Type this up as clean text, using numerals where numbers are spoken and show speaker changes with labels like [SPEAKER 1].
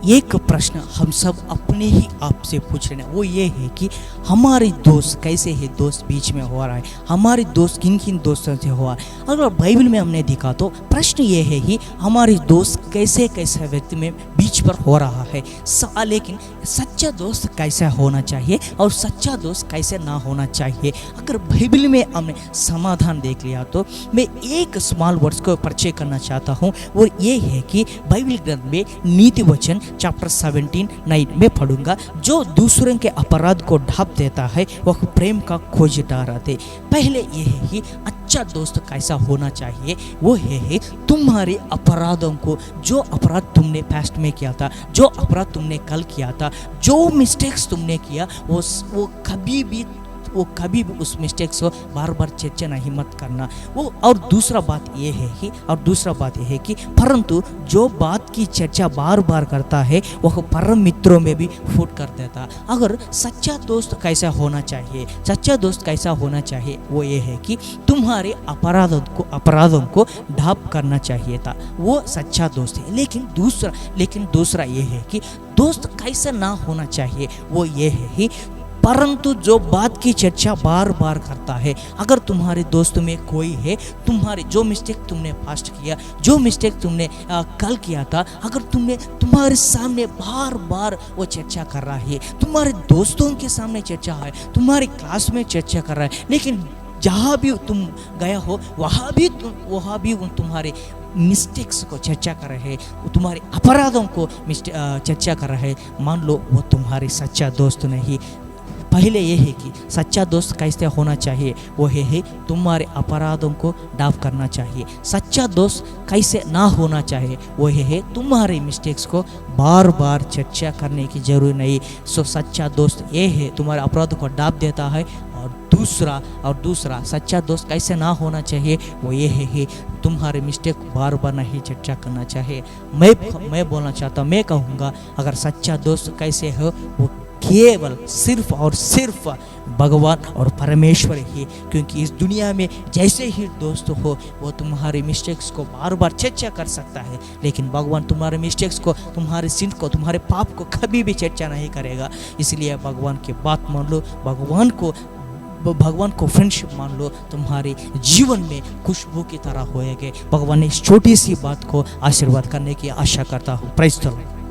[SPEAKER 1] एक प्रश्न हम सब अपने ही आप से पूछ रहे हैं, वो ये है कि हमारे दोस्त कैसे है, दोस्त बीच में हो रहा है, हमारे दोस्त किन किन दोस्तों से हुआ है। अगर बाइबल में हमने देखा तो प्रश्न ये है कि हमारे दोस्त कैसे कैसे व्यक्ति में बीच पर हो रहा है। लेकिन सच्चा दोस्त कैसा होना चाहिए और सच्चा दोस्त कैसे ना होना चाहिए, अगर बाइबल में हमने समाधान देख लिया तो मैं एक स्मॉल वर्ड्स को परिचय करना चाहता हूँ, और ये है कि बाइबल ग्रंथ में नीति वचन चैप्टर 17:9 में पढ़ूंगा, जो दूसरों के अपराध को ढांप देता है वह प्रेम का खोज ठहराते। पहले ये है कि अच्छा दोस्त कैसा होना चाहिए, वो है तुम्हारे अपराधों को, जो अपराध तुमने पास्ट में किया था, जो अपराध तुमने कल किया था, जो मिस्टेक्स तुमने किया, वो कभी भी उस मिस्टेक्स को बार बार चर्चा नहीं मत करना। वो और दूसरा बात ये है कि परंतु जो बात की चर्चा बार बार करता है वह परम मित्रों में भी फूट कर देता। अगर सच्चा दोस्त कैसा होना चाहिए, वो ये है कि तुम्हारे अपराधों को ढांप करना चाहिए था, वो सच्चा दोस्त है। लेकिन दूसरा ये है कि दोस्त कैसा ना होना चाहिए, वो ये है कि परंतु जो बात की चर्चा बार बार करता है। अगर तुम्हारे दोस्त में कोई है, तुम्हारे जो मिस्टेक तुमने पास्ट किया, जो मिस्टेक तुमने कल किया था, अगर तुम्हारे सामने बार बार वो चर्चा कर रहा है, तुम्हारे दोस्तों के सामने चर्चा है, तुम्हारी क्लास में चर्चा कर रहा है, लेकिन जहाँ भी तुम गया हो वहाँ भी तुम्हारे मिस्टेक्स को चर्चा कर रहे हैं, तुम्हारे अपराधों को चर्चा कर रहे हैं, मान लो वो तुम्हारे सच्चा दोस्त नहीं। पहले ये है कि सच्चा दोस्त कैसे होना चाहिए, वो है तुम्हारे अपराधों को ढांप करना चाहिए। सच्चा दोस्त कैसे ना होना चाहिए, वो है तुम्हारे मिस्टेक्स को बार बार चर्चा करने की जरूरत नहीं। सच्चा दोस्त ये है तुम्हारे अपराधों को ढांप देता है। और दूसरा सच्चा दोस्त कैसे ना होना चाहिए, वो ये है तुम्हारे मिस्टेक बार बार नहीं चर्चा करना चाहिए। मैं बोलना चाहता हूँ, मैं कहूँगा अगर सच्चा दोस्त कैसे हो, वो केवल सिर्फ और सिर्फ भगवान और परमेश्वर ही, क्योंकि इस दुनिया में जैसे ही दोस्त हो वो तुम्हारे मिस्टेक्स को बार बार चर्चा कर सकता है, लेकिन भगवान तुम्हारे मिस्टेक्स को, तुम्हारे सिन को, तुम्हारे पाप को कभी भी चर्चा नहीं करेगा। इसलिए भगवान की बात मान लो, भगवान को फ्रेंडशिप मान लो, तुम्हारे जीवन में खुशबू की तरह होएगे। भगवान ने इस छोटी सी बात को आशीर्वाद करने की आशा करता हूँ। Praise the Lord.